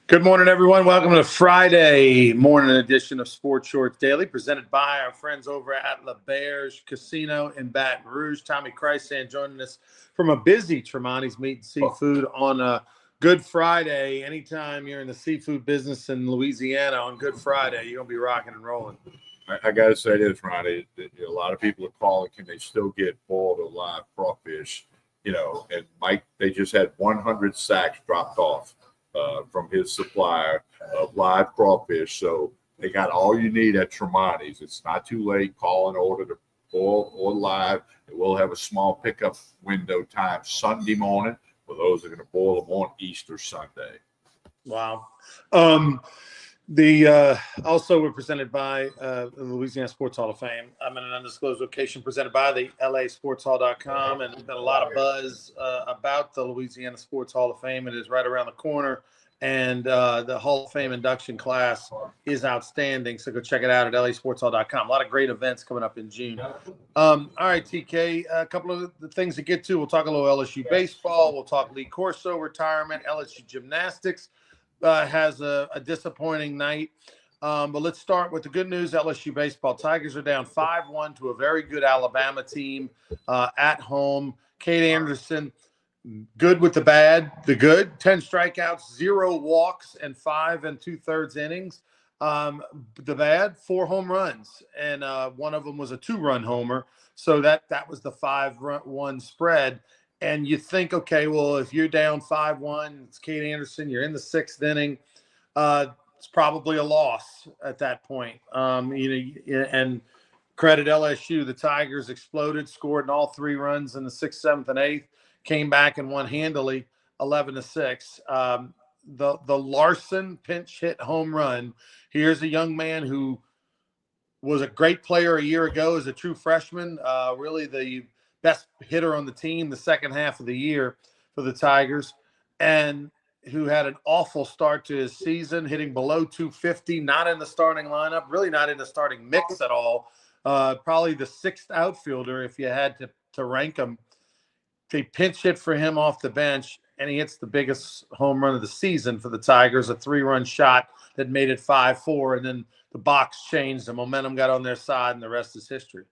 Good morning, everyone. Welcome to the Friday morning edition of Sports Shorts Daily, presented by our friends over at La Berge Casino in Baton Rouge. Tommy Krysan joining us from a busy Tremonti's Meat and Seafood on a Good Friday. Anytime you're in the seafood business in Louisiana on Good Friday, you're going to be rocking and rolling. I got to say this, Ronnie. A lot of people are calling, can they still get boiled or live crawfish? And Mike, they just had 100 sacks dropped off from his supplier of live crawfish. So they got all you need at Tremonti's. It's not too late. Call and order the boil or live. It will have a small pickup window time Sunday morning for those that are going to boil them on Easter Sunday. Wow. Also we're presented by the Louisiana Sports Hall of Fame. I'm in an undisclosed location presented by the LASportsHall.com, and there's been a lot of buzz about the Louisiana Sports Hall of Fame. It is right around the corner, and the Hall of Fame induction class is outstanding. So go check it out at LASportsHall.com. A lot of great events coming up in June. All right, TK, a couple of the things to get to. We'll talk a little LSU baseball. We'll talk Lee Corso retirement, LSU gymnastics. Has a disappointing night. But let's start with the good news. LSU baseball. Tigers are down 5-1 to a very good Alabama team at home. Kate Anderson, good with the bad. The good, 10 strikeouts, 0 walks, and 5 2/3 innings. The bad, 4 home runs, and one of them was a 2-run homer. So that was the 5-1 spread. And you think, okay, well, if you're down 5-1, it's Kate Anderson, you're in the 6th inning, it's probably a loss at that point. And credit LSU, the Tigers exploded, scored in all 3 runs in the 6th, 7th, and 8th, came back and won handily 11-6. The Larson pinch hit home run. Here's a young man who was a great player a year ago as a true freshman, really the best hitter on the team the second half of the year for the Tigers, and who had an awful start to his season, hitting below 250, not in the starting lineup, really not in the starting mix at all. Probably the 6th outfielder if you had to rank him. They pinch hit for him off the bench, and he hits the biggest home run of the season for the Tigers, a 3-run shot that made it 5-4, and then the box changed, the momentum got on their side, and the rest is history.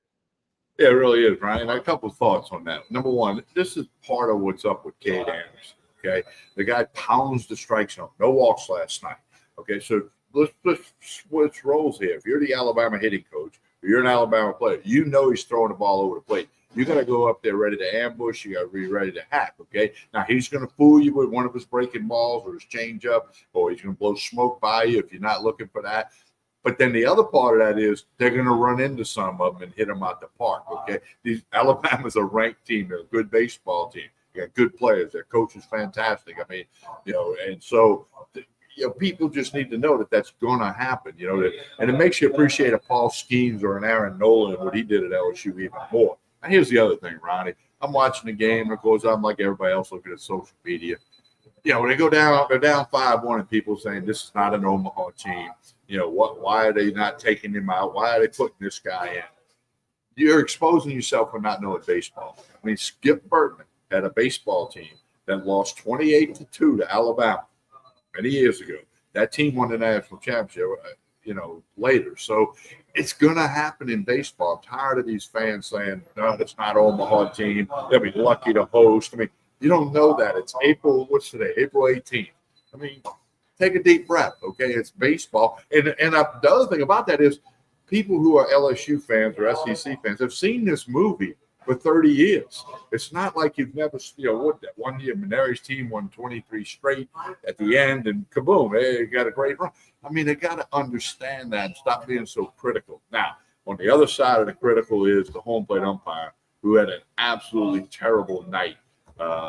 Yeah, it really is, Ryan. A couple of thoughts on that. Number one, this is part of what's up with Cade Anderson. Okay, the guy pounds the strike zone. No walks last night. Okay, so let's switch roles here. If you're the Alabama hitting coach, or you're an Alabama player, you know he's throwing the ball over the plate. You got to go up there ready to ambush. You got to be ready to hack. Okay, now he's going to fool you with one of his breaking balls or his changeup, or he's going to blow smoke by you if you're not looking for that. But then the other part of that is they're going to run into some of them and hit them out the park. Okay, Alabama's a ranked team. They're a good baseball team. They got good players. Their coach is fantastic. I mean, and so people just need to know that that's going to happen. And it makes you appreciate a Paul Skeens or an Aaron Nolan and what he did at LSU even more. Now, here's the other thing, Ronnie. I'm watching the game, and of course, I'm like everybody else looking at social media. When they go down, they're down 5-1, and people saying this is not an Omaha team. Why are they not taking him out? Why are they putting this guy in? You're exposing yourself for not knowing baseball. I mean, Skip Bertman had a baseball team that lost 28-2 to Alabama many years ago. That team won the national championship, later. So it's going to happen in baseball. I'm tired of these fans saying, no, it's not Omaha team. They'll be lucky to host. I mean, you don't know that. It's April 18th. I mean, take a deep breath, okay? It's baseball. And the other thing about that is people who are LSU fans or SEC fans have seen this movie for 30 years. It's not like you've never, that one year Maneri's team won 23 straight at the end and kaboom, they got a great run. I mean, they got to understand that and stop being so critical. Now, on the other side of the critical is the home plate umpire who had an absolutely terrible night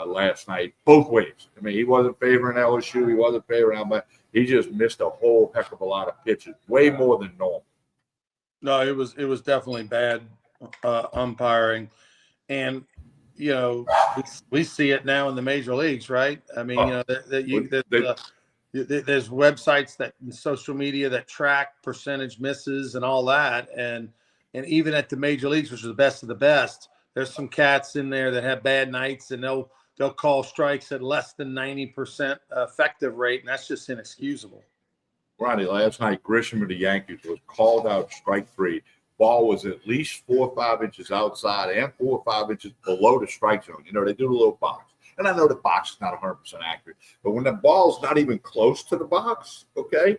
last night, both ways. I mean, he wasn't favoring LSU. He wasn't favoring Alabama. He just missed a whole heck of a lot of pitches, way more than normal. No, it was definitely bad umpiring, and we see it now in the major leagues, right? I mean, there's websites that social media that track percentage misses and all that, and even at the major leagues, which is the best of the best, there's some cats in there that have bad nights, and they'll they'll call strikes at less than 90% effective rate, and that's just inexcusable. Ronnie, last night, Grisham of the Yankees was called out strike 3. Ball was at least 4 or 5 inches outside and 4 or 5 inches below the strike zone. You know, they do the little box. And I know the box is not 100% accurate, but when the ball's not even close to the box, okay,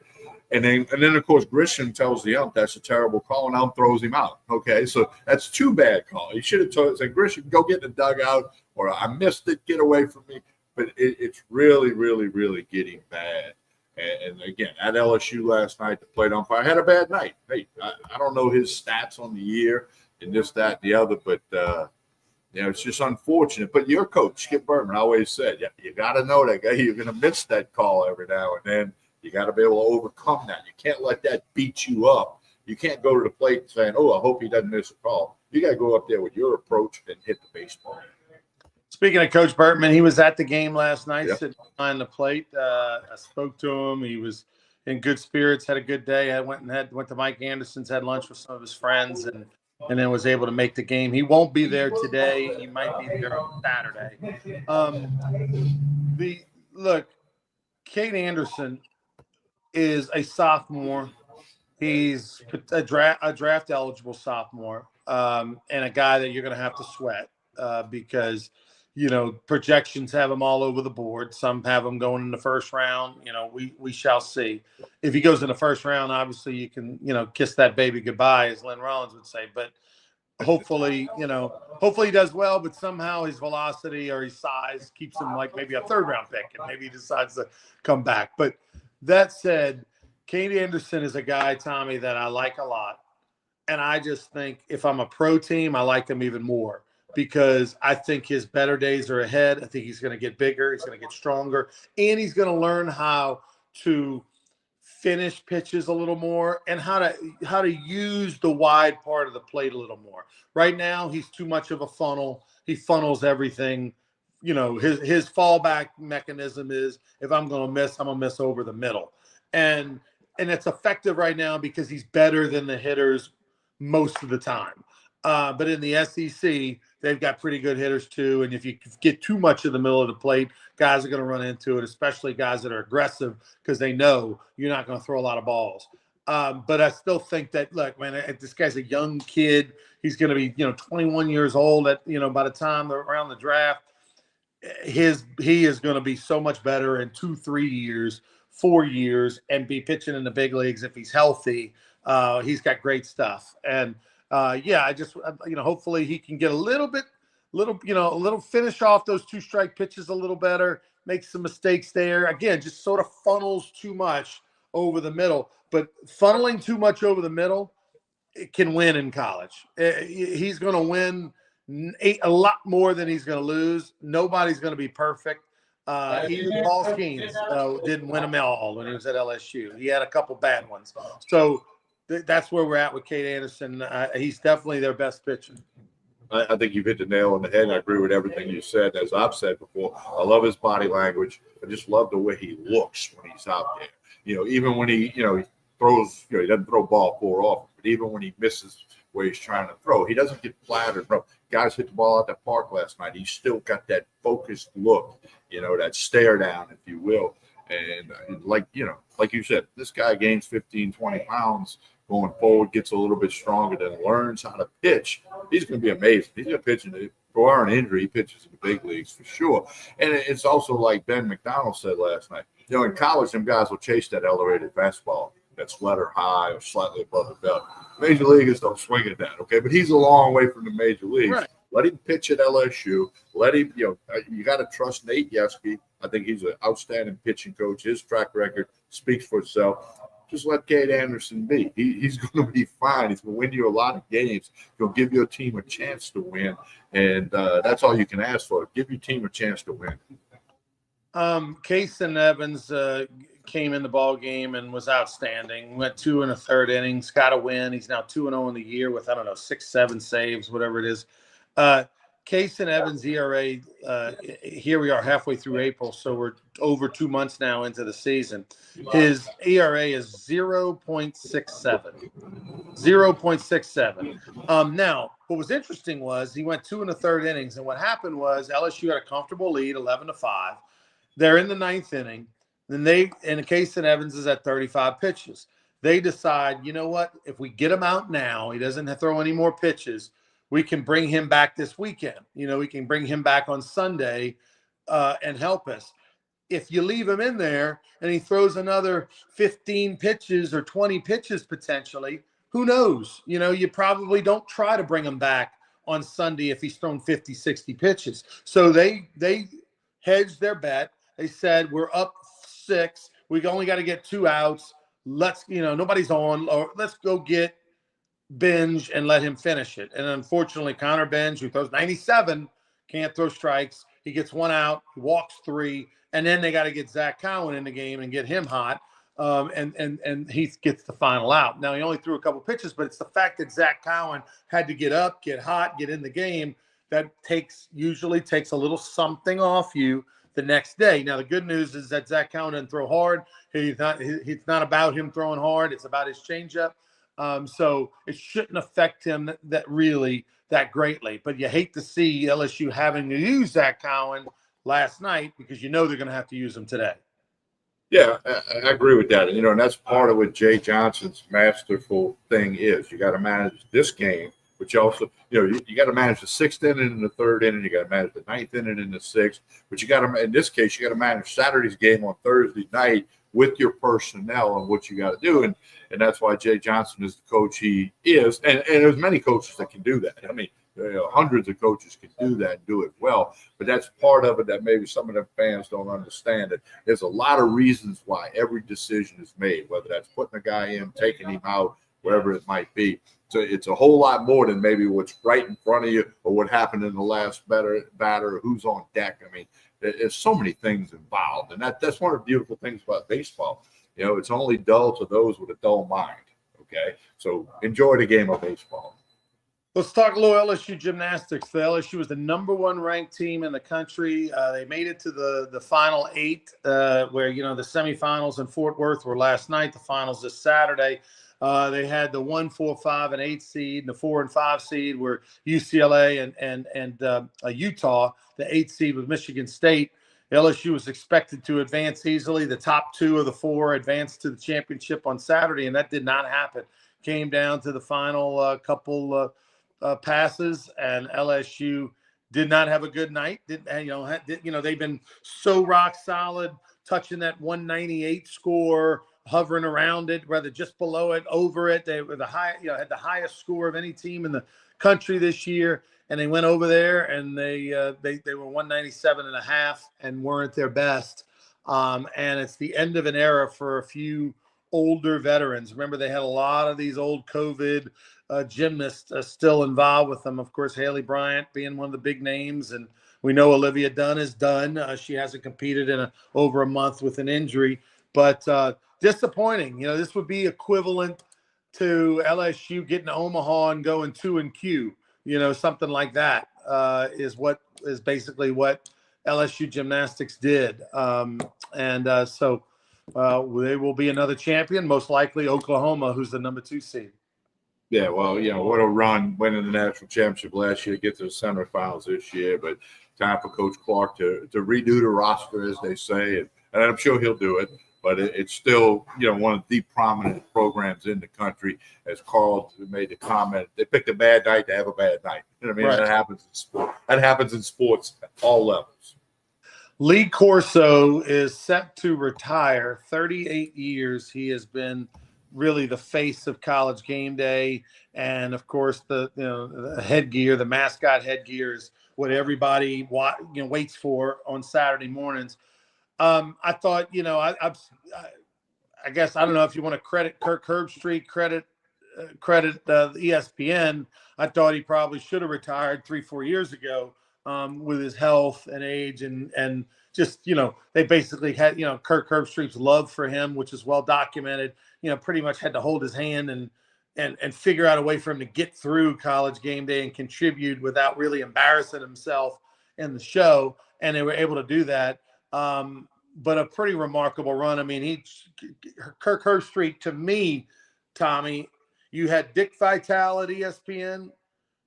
and then of course Grisham tells the ump that's a terrible call and ump throws him out. Okay, so that's 2 bad calls. He should have said, Grisham, go get in the dugout, or I missed it, get away from me. But it's really, really, really getting bad. And again, at LSU last night, the plate umpire had a bad night. Hey, I don't know his stats on the year and this, that, and the other, but you know, it's just unfortunate. But your coach, Skip Bertman, always said, you got to know that guy. You're going to miss that call every now and then. You got to be able to overcome that. You can't let that beat you up. You can't go to the plate saying, oh, I hope he doesn't miss a call. You got to go up there with your approach and hit the baseball. Speaking of Coach Bertman, he was at the game last night, Yep. sitting behind the plate. I spoke to him. He was in good spirits, had a good day. I went to Mike Anderson's, had lunch with some of his friends, and then was able to make the game. He won't be there today. He might be there on Saturday. Look, Cade Anderson is a sophomore. He's a draft eligible sophomore, and a guy that you're going to have to sweat because, you know, projections have him all over the board. Some have him going in the first round. You know, we shall see. If he goes in the first round, obviously you can, you know, kiss that baby goodbye, as Lynn Rollins would say. But hopefully he does well, but somehow his velocity or his size keeps him like maybe a third-round pick, and maybe he decides to come back. But that said, Cade Anderson is a guy, Tommy, that I like a lot. And I just think if I'm a pro team, I like him even more because I think his better days are ahead. I think he's going to get bigger. He's going to get stronger. And he's going to learn how to finish pitches a little more and how to use the wide part of the plate a little more. Right now, he's too much of a funnel. He funnels everything. You know, his fallback mechanism is if I'm going to miss, I'm going to miss over the middle. And it's effective right now because he's better than the hitters most of the time. But in the SEC, they've got pretty good hitters too. And if you get too much of the middle of the plate, guys are going to run into it, especially guys that are aggressive because they know you're not going to throw a lot of balls. But I still think that, look, man, this guy's a young kid. He's going to be, 21 years old at, by the time they're around the draft. He is going to be so much better in 2-3 years, 4 years, and be pitching in the big leagues if he's healthy. He's got great stuff. And I just, hopefully he can get a little finish off those 2-strike pitches a little better, make some mistakes there. Again, just sort of funnels too much over the middle. But funneling too much over the middle, it can win in college. He's going to win a lot more than he's going to lose. Nobody's going to be perfect. Even Paul Skeens didn't win them all when he was at LSU. He had a couple bad ones. So that's where we're at with Cade Anderson. He's definitely their best pitcher. I think you've hit the nail on the head. I agree with everything you said. As I've said before, I love his body language. I just love the way he looks when he's out there. Even when he throws, he doesn't throw ball 4 often, but even when he misses where he's trying to throw, he doesn't get flattered. Guys hit the ball out the park last night. He's still got that focused look, that stare down, if you will. And like you said, this guy gains 15, 20 pounds going forward, gets a little bit stronger, then learns how to pitch. He's going to be amazing. He's going to pitch for an injury. He pitches in the big leagues for sure. And it's also like Ben McDonald said last night. In college, them guys will chase that elevated fastball that's letter high or slightly above the belt. Major leaguers don't swing at that, okay? But he's a long way from the major leagues. Right. Let him pitch at LSU. Let him, you got to trust Nate Yeskie. I think he's an outstanding pitching coach. His track record speaks for itself. Just let Cade Anderson be. He's going to be fine. He's going to win you a lot of games. He'll give your team a chance to win. And that's all you can ask for. Give your team a chance to win. Kason Evans came in the ball game and was outstanding. Went 2 1/3 innings, got a win. He's now 2-0 in the year with 6, 7 saves, whatever it is. Case and Evans ERA, here we are halfway through April, so we're over 2 months now into the season. His ERA is 0.67. 0.67. Now, what was interesting was he went 2 1/3 innings, and what happened was LSU had a comfortable lead, 11-5. They're in the 9th inning. Then in Case and Evans is at 35 pitches. They decide, you know what? If we get him out now, he doesn't throw any more pitches. We can bring him back this weekend. We can bring him back on Sunday and help us. If you leave him in there and he throws another 15 pitches or 20 pitches potentially, who knows? You probably don't try to bring him back on Sunday if he's thrown 50, 60 pitches. So they hedged their bet. They said, we're up 6. We only got to get 2 outs. Nobody's on. Or let's go get Binge and let him finish it. And unfortunately, Connor Binge, who throws 97, can't throw strikes. He gets 1 out, he walks 3, and then they got to get Zach Cowan in the game and get him hot. And he gets the final out. Now, he only threw a couple pitches, but it's the fact that Zach Cowan had to get up, get hot, get in the game that usually takes a little something off you the next day. Now, the good news is that Zach Cowan doesn't throw hard. It's not about him throwing hard. It's about his changeup. So it shouldn't affect him that greatly. But you hate to see LSU having to use Zach Cowan last night because they're going to have to use him today. Yeah, I agree with that. And that's part of what Jay Johnson's masterful thing is. You got to manage this game, but you also, you got to manage the 6th inning and the 3rd inning. You got to manage the 9th inning and the 6th. But you got to, in this case, you got to manage Saturday's game on Thursday night with your personnel and what you got to do. And that's why Jay Johnson is the coach he is. And there's many coaches that can do that. I mean, hundreds of coaches can do that and do it well. But that's part of it that maybe some of the fans don't understand. That there's a lot of reasons why every decision is made, whether that's putting a guy in, taking him out, wherever it might be. So it's a whole lot more than maybe what's right in front of you or what happened in the last batter, who's on deck. I mean, there's so many things involved. And that's one of the beautiful things about baseball. It's only dull to those with a dull mind. Okay? So enjoy the game of baseball. Let's talk a little LSU gymnastics. The LSU was the #1 ranked team in the country. They made it to the final 8, where, the semifinals in Fort Worth were last night. The finals this Saturday. They had the 1, 4, 5, and 8 seed. And the 4 and 5 seed were UCLA and Utah. The 8 seed was Michigan State. LSU was expected to advance easily. The top 2 of the 4 advanced to the championship on Saturday, and that did not happen. Came down to the final couple passes, and LSU did not have a good night. They've been so rock solid, touching that 198 score, hovering around it, rather just below it, over it. They were had the highest score of any team in the country this year, and they went over there and they were 197.5 and weren't their best. And it's the end of an era for a few older veterans. Remember, they had a lot of these old COVID gymnasts still involved with them. Of course, Haley Bryant being one of the big names, and we know Olivia Dunn is done. She hasn't competed in over a month with an injury, but disappointing. This would be equivalent to LSU getting to Omaha and going 2-Q. Something like that is basically what LSU gymnastics did. So they will be another champion, most likely Oklahoma, who's the #2 seed. Yeah, well, what a run winning the national championship last year, get to the semifinals this year. But time for Coach Clark to redo the roster, as they say, and I'm sure he'll do it. But it's still, one of the prominent programs in the country. As Carl made the comment, they picked a bad night to have a bad night. Right. That happens in sport. That happens in sports at all levels. Lee Corso is set to retire. 38 years he has been really the face of College Game Day, and of course the headgear, the mascot headgear, is what everybody waits for on Saturday mornings. I thought, I guess I don't know if you want to credit Kirk Herbstreit, credit ESPN. I thought he probably should have retired 3-4 years ago with his health and age, and just they basically had Kirk Herbstreit's love for him, which is well documented. Pretty much had to hold his hand and and figure out a way for him to get through College Game Day and contribute without really embarrassing himself in the show. And they were able to do that. But a pretty remarkable run. I mean, Kirk Herbstreit, to me, Tommy, you had Dick Vitale at ESPN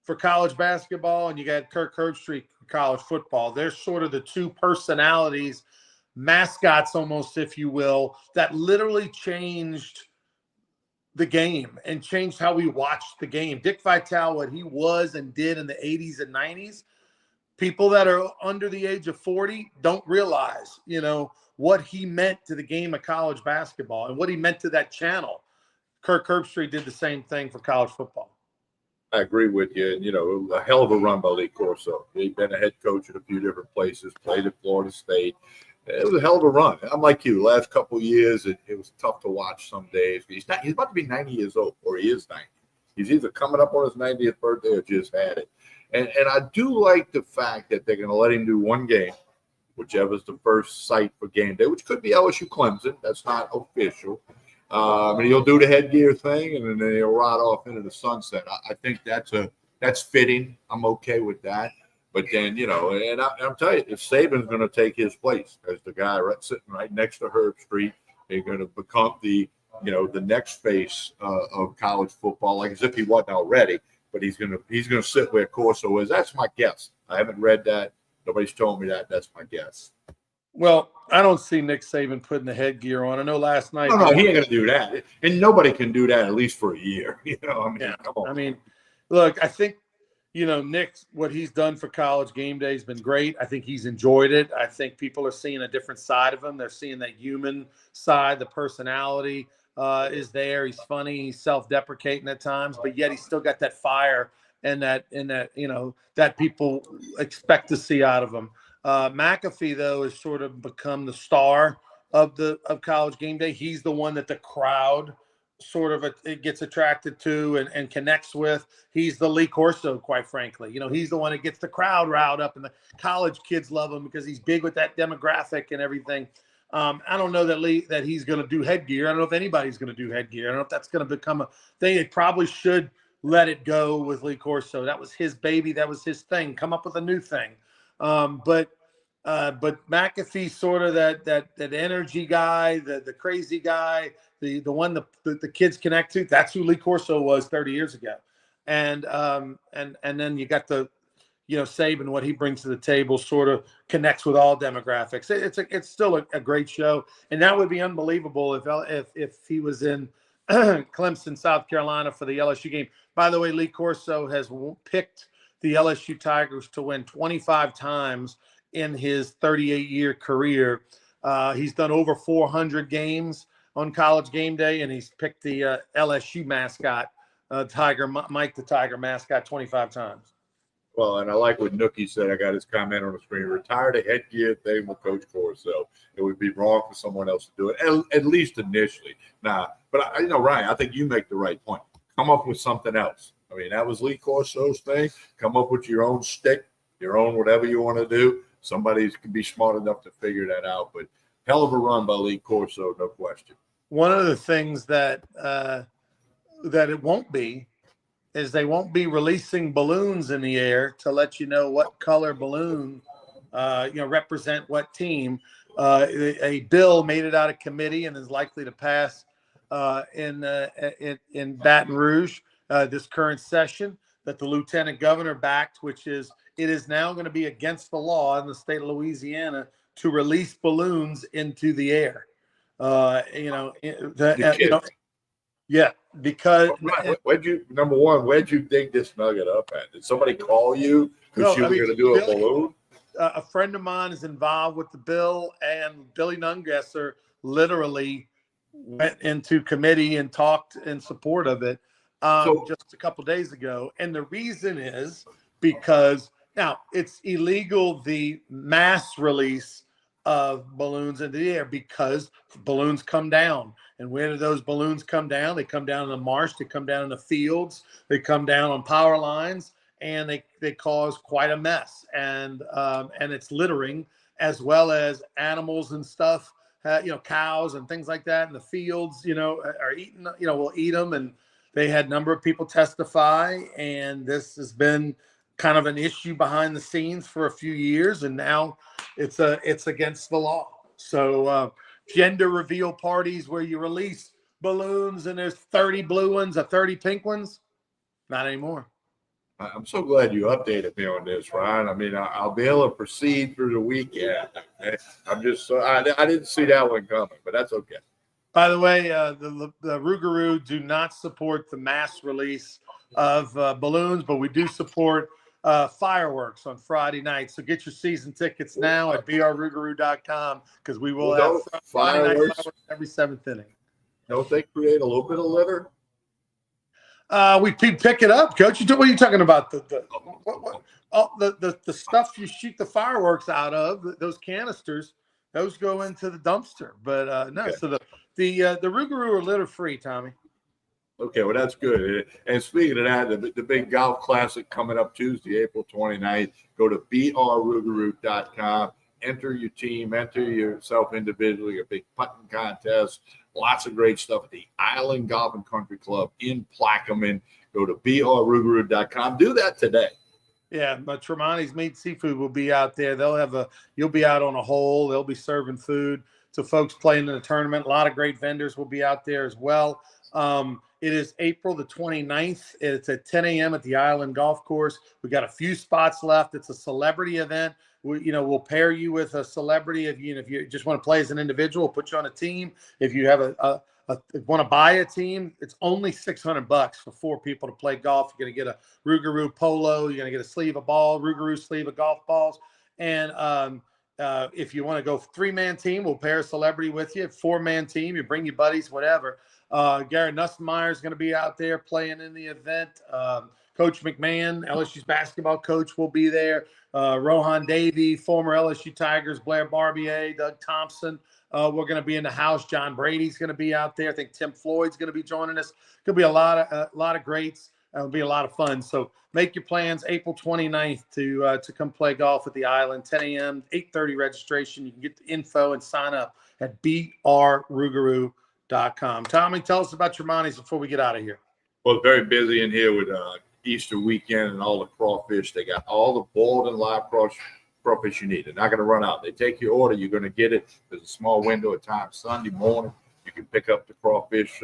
for college basketball, and you got Kirk Herbstreit for college football. They're sort of the two personalities, mascots almost, if you will, that literally changed the game and changed how we watched the game. Dick Vitale, what he was and did in the 80s and 90s, people that are under the age of 40 don't realize, what he meant to the game of college basketball and what he meant to that channel. Kirk Herbstreit did the same thing for college football. I agree with you. And, a hell of a run by Lee Corso. He'd been a head coach at a few different places, played at Florida State. It was a hell of a run. I'm like you. The last couple of years, it was tough to watch some days. He's about to be 90 years old, or he is 90. He's either coming up on his 90th birthday or just had it. And I do like the fact that they're going to let him do one game, whichever's the first site for game day, which could be LSU Clemson. That's not official. And he'll do the headgear thing, and then he'll ride off into the sunset. I think that's fitting. I'm okay with that. But then, and I'm telling you, if Saban's going to take his place as the guy sitting right next to Herbstreit, they're going to become the next face of college football, like as if he wasn't already. But he's going to sit where Corso is. That's my guess. I haven't read that. Nobody's told me that. That's my guess. Well, I don't see Nick Saban putting the headgear on. I know last night. No, he ain't going to do that. And nobody can do that at least for a year. Come on. I mean, look, I think, Nick, what he's done for College Game Day has been great. I think he's enjoyed it. I think people are seeing a different side of him. They're seeing that human side, the personality is there. He's funny. He's self-deprecating at times, but yet he's still got that fire and that that people expect to see out of him. McAfee, though, has sort of become the star of College Game Day. He's the one that the crowd sort of it gets attracted to and connects with. He's the Lee Corso, quite frankly. He's the one that gets the crowd riled up, and the college kids love him because he's big with that demographic and everything. I don't know that he's going to do headgear. I don't know if anybody's going to do headgear. I don't know if that's going to become a thing. They probably should let it go with Lee Corso. That was his baby. That was his thing. Come up with a new thing. But McAfee's sort of that energy guy, the crazy guy, the one the kids connect to. That's who Lee Corso was 30 years ago. And then you got Saban, what he brings to the table sort of connects with all demographics. It's still a great show. And that would be unbelievable if he was in Clemson, South Carolina for the LSU game. By the way, Lee Corso has picked the LSU Tigers to win 25 times in his 38-year career. He's done over 400 games on College Game Day, and he's picked the LSU mascot, Mike the Tiger mascot, 25 times. Well, and I like what Nookie said. I got his comment on the screen. Retire the headgear thing with Coach Corso. It would be wrong for someone else to do it, at least initially. But Ryan, I think you make the right point. Come up with something else. I mean, that was Lee Corso's thing. Come up with your own stick, your own whatever you want to do. Somebody can be smart enough to figure that out. But hell of a run by Lee Corso, no question. One of the things that it won't be is they won't be releasing balloons in the air to let you know what color balloon represent what team. A bill made it out of committee and is likely to pass in Baton Rouge this current session that the lieutenant governor backed, which is it is now going to be against the law in the state of Louisiana to release balloons into the air. Yeah, because where'd you dig this nugget up at? Did somebody call you because you were going to do a balloon? A friend of mine is involved with the bill, and Billy Nungesser literally went into committee and talked in support of it just a couple days ago. And the reason is because now it's illegal, the mass release of balloons into the air, because balloons come down. And where do those balloons come down? They come down in the marsh, they come down in the fields, they come down on power lines, and they cause quite a mess. And it's littering, as well as animals and stuff, cows and things like that in the fields, are eating, will eat them. And They had a number of people testify, and this has been kind of an issue behind the scenes for a few years, and now it's against the law. So gender reveal parties where you release balloons and there's 30 blue ones or 30 pink ones, not anymore. I'm so glad you updated me on this, Ryan. I mean, I'll be able to proceed through the weekend. Okay? I'm just so I didn't see that one coming, but that's okay. By the way, the Rougarou do not support the mass release of balloons, but we do support fireworks on Friday night. So get your season tickets now at brrougarou.com because we will have Friday night fireworks every seventh inning. Don't they create a little bit of litter? We pick it up, Coach. What are you talking about? The stuff you shoot the fireworks out of, those canisters, those go into the dumpster. But no, okay. So the Rougarou are litter free, Tommy. Okay, well, that's good. And speaking of that, the big golf classic coming up Tuesday, April 29th. Go to brrougarou.com. Enter your team, enter yourself individually, a big putting contest, lots of great stuff at the Island Golf and Country Club in Plaquemine. Go to brrougarou.com. Do that today. Yeah, but Tremonti's Meat Seafood will be out there. You'll be out on a hole. They'll be serving food to folks playing in the tournament. A lot of great vendors will be out there as well. It is April the 29th. It's at 10 a.m. at the Island Golf Course. We got a few spots left. It's a celebrity event. We'll pair you with a celebrity. If you just want to play as an individual, we'll put you on a team. If you have want to buy a team, it's only $600 for 4 people to play golf. You're going to get a Rougarou polo. You're going to get a sleeve of ball, Rougarou sleeve of golf balls. And if you want to go 3-man team, we'll pair a celebrity with you. 4-man team, you bring your buddies, whatever. Garrett Nussmeier is going to be out there playing in the event. Coach McMahon, LSU's basketball coach, will be there. Rohan Davey, former LSU Tigers, Blair Barbier, Doug Thompson. We're going to be in the house. John Brady's going to be out there. I think Tim Floyd's going to be joining us. Could be a lot of greats. It'll be a lot of fun. So make your plans April 29th to come play golf at the Island, 10 a.m., 8:30 registration. You can get the info and sign up at brrougarou.com. Tommy, tell us about Tremonti's before we get out of here. Well, very busy in here with Easter weekend and all the crawfish. They got all the boiled and live crawfish you need. They're not going to run out. They take your order. You're going to get it. There's a small window of time. Sunday morning, you can pick up the crawfish.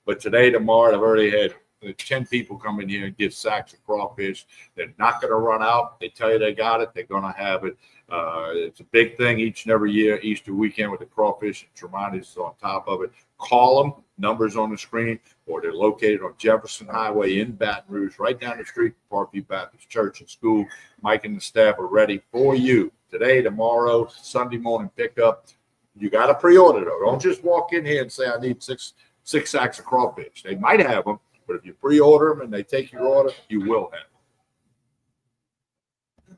But today, tomorrow, I've already had 10 people come in here and get sacks of crawfish. They're not going to run out. They tell you they got it. They're going to have it. It's a big thing each and every year, Easter weekend with the crawfish, and Tremonti's is on top of it. Call them, numbers on the screen, or they're located on Jefferson Highway in Baton Rouge, right down the street from Parkview Baptist Church and School. Mike and the staff are ready for you today, tomorrow, Sunday morning pickup. You got to pre-order, though. Don't just walk in here and say, I need six sacks of crawfish. They might have them, but if you pre-order them and they take your order, you will have them.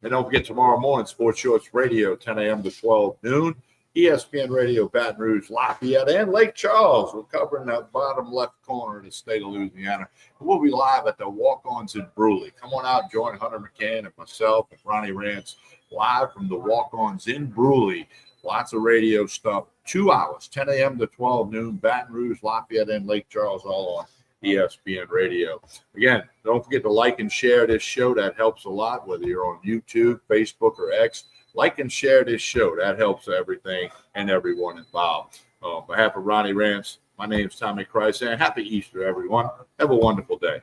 And don't forget, tomorrow morning, Sports Shorts Radio, 10 a.m. to 12 noon. ESPN Radio, Baton Rouge, Lafayette, and Lake Charles. We're covering that bottom left corner of the state of Louisiana. And we'll be live at the Walk-Ons in Bruley. Come on out, join Hunter McCann and myself and Ronnie Rance live from the Walk-Ons in Bruley. Lots of radio stuff. 2 hours, 10 a.m. to 12 noon, Baton Rouge, Lafayette, and Lake Charles, all on ESPN Radio. Again, don't forget to like and share this show. That helps a lot, whether you're on YouTube, Facebook, or X. Like and share this show. That helps everything and everyone involved. On behalf of Ronnie Rance, my name is Tommy Christ, and happy Easter, everyone. Have a wonderful day.